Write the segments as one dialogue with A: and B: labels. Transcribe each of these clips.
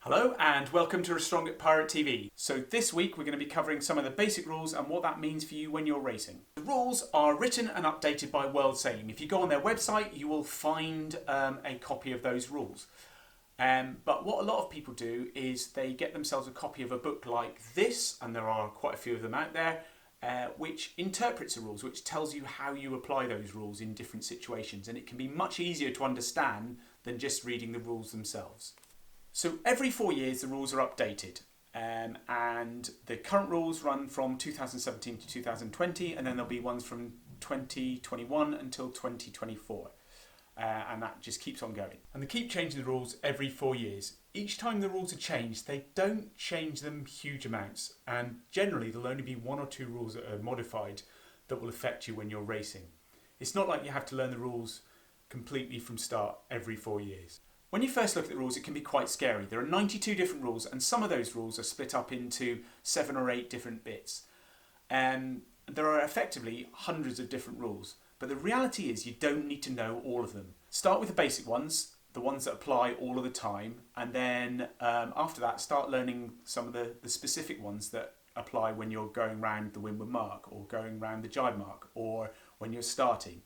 A: Hello and welcome to Strong at Pirate TV. So this week we're going to be covering some of the basic rules and what that means for you when you're racing. The rules are written and updated by World Sailing. If you go on their website you will find a copy of those rules. But what a lot of people do is they get themselves a copy of a book like this, and there are quite a few of them out there, which interprets the rules, which tells you how you apply those rules in different situations, and it can be much easier to understand than just reading the rules themselves. So every 4 years the rules are updated, and the current rules run from 2017 to 2020, and then there'll be ones from 2021 until 2024, and that just keeps on going. And they keep changing the rules every 4 years. Each time the rules are changed, they don't change them huge amounts, and generally there'll only be one or two rules that are modified that will affect you when you're racing. It's not like you have to learn the rules completely from start every 4 years. When you first look at the rules, it can be quite scary. There are 92 different rules, and some of those rules are split up into 7 or 8 different bits. There are effectively hundreds of different rules, but the reality is you don't need to know all of them. Start with the basic ones, the ones that apply all of the time, and then after that start learning some of the specific ones that apply when you're going round the windward mark, or going round the jibe mark, or when you're starting.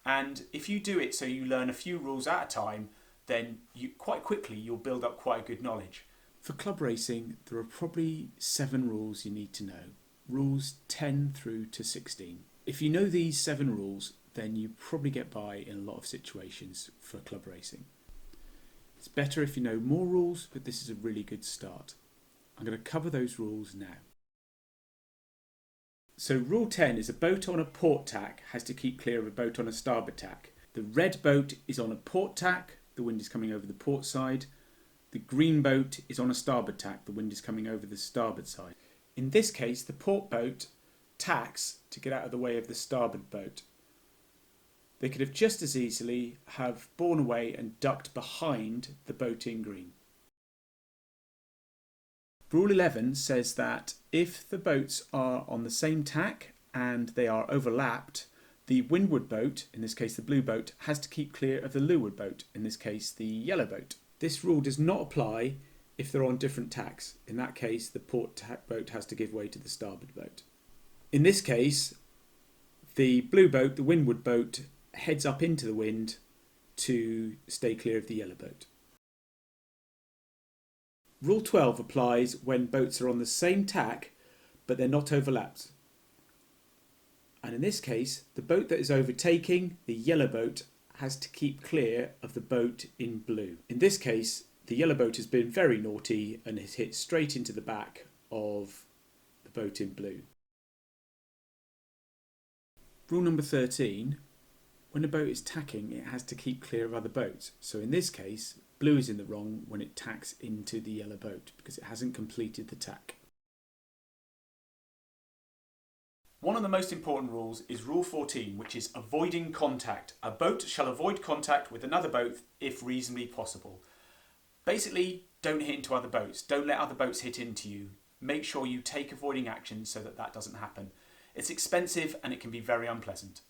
A: And if you do it so you learn a few rules at a time, then quite quickly you'll build up quite a good knowledge. For club racing, there are probably 7 rules you need to know. Rules 10 through to 16. If you know these 7 rules, then you probably get by in a lot of situations for club racing. It's better if you know more rules, but this is a really good start. I'm going to cover those rules now. So rule 10 is a boat on a port tack has to keep clear of a boat on a starboard tack. The red boat is on a port tack. The wind is coming over the port side. The green boat is on a starboard tack. The wind is coming over the starboard side. In this case, the port boat tacks to get out of the way of the starboard boat. They could have just as easily have borne away and ducked behind the boat in green. Rule 11 says that if the boats are on the same tack and they are overlapped, the windward boat, in this case the blue boat, has to keep clear of the leeward boat, in this case the yellow boat. This rule does not apply if they're on different tacks. In that case, the port tack boat has to give way to the starboard boat. In this case, the blue boat, the windward boat, heads up into the wind to stay clear of the yellow boat. Rule 12 applies when boats are on the same tack but they're not overlapped. And in this case, the boat that is overtaking, the yellow boat, has to keep clear of the boat in blue. In this case, the yellow boat has been very naughty and has hit straight into the back of the boat in blue. Rule number 13, when a boat is tacking, it has to keep clear of other boats. So in this case, blue is in the wrong when it tacks into the yellow boat because it hasn't completed the tack. One of the most important rules is Rule 14, which is avoiding contact. A boat shall avoid contact with another boat if reasonably possible. Basically, don't hit into other boats. Don't let other boats hit into you. Make sure you take avoiding action so that that doesn't happen. It's expensive and it can be very unpleasant.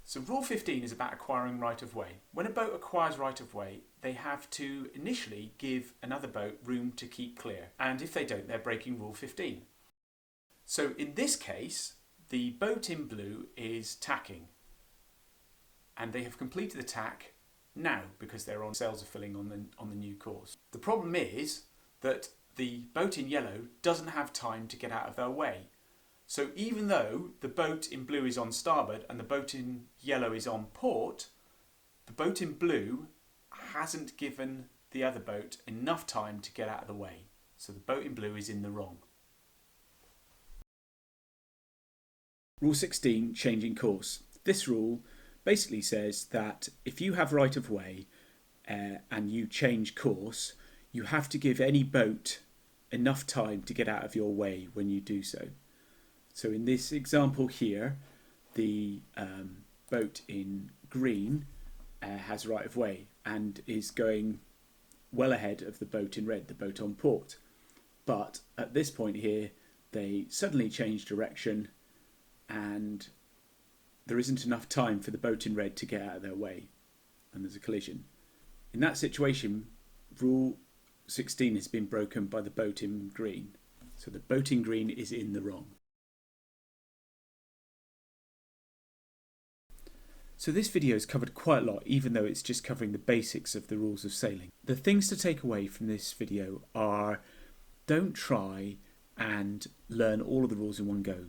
A: So Rule 15 is about acquiring right of way. When a boat acquires right of way, they have to initially give another boat room to keep clear. And if they don't, they're breaking Rule 15. So in this case, the boat in blue is tacking, and they have completed the tack now because their sails are filling on the new course. The problem is that the boat in yellow doesn't have time to get out of their way. So even though the boat in blue is on starboard and the boat in yellow is on port, the boat in blue hasn't given the other boat enough time to get out of the way. So the boat in blue is in the wrong. Rule 16, changing course. This rule basically says that if you have right of way and you change course, you have to give any boat enough time to get out of your way when you do so. So in this example here, the boat in green has right of way and is going well ahead of the boat in red, the boat on port. But at this point here, they suddenly change direction and there isn't enough time for the boat in red to get out of their way and there's a collision. In that situation, rule 16 has been broken by the boat in green. So the boat in green is in the wrong. So this video has covered quite a lot, even though it's just covering the basics of the rules of sailing. The things to take away from this video are: don't try and learn all of the rules in one go.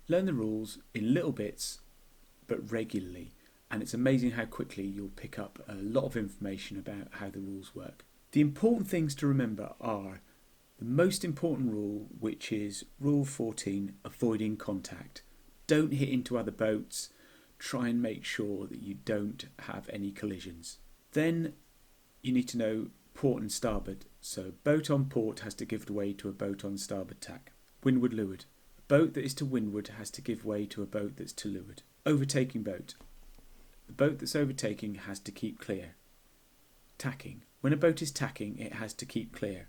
A: Learn the rules in little bits, but regularly. And it's amazing how quickly you'll pick up a lot of information about how the rules work. The important things to remember are the most important rule, which is rule 14, avoiding contact. Don't hit into other boats. Try and make sure that you don't have any collisions. Then you need to know port and starboard. So boat on port has to give way to a boat on starboard tack. Windward leeward. A boat that is to windward has to give way to a boat that's to leeward. Overtaking boat. The boat that's overtaking has to keep clear. Tacking. When a boat is tacking, it has to keep clear.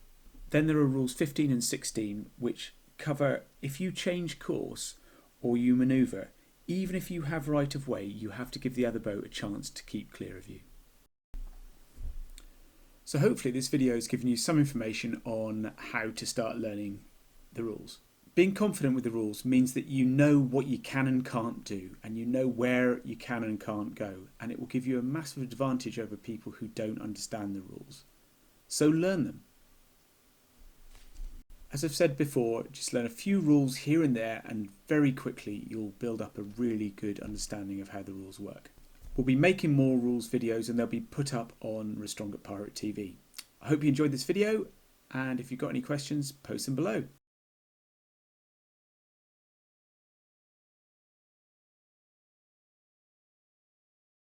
A: Then there are rules 15 and 16, which cover if you change course or you manoeuvre, even if you have right of way, you have to give the other boat a chance to keep clear of you. So hopefully this video has given you some information on how to start learning the rules. Being confident with the rules means that you know what you can and can't do, and you know where you can and can't go, and it will give you a massive advantage over people who don't understand the rules. So learn them. As I've said before, just learn a few rules here and there, and very quickly you'll build up a really good understanding of how the rules work. We'll be making more rules videos, and they'll be put up on Restrong at Pirate TV. I hope you enjoyed this video, and if you've got any questions, post them below.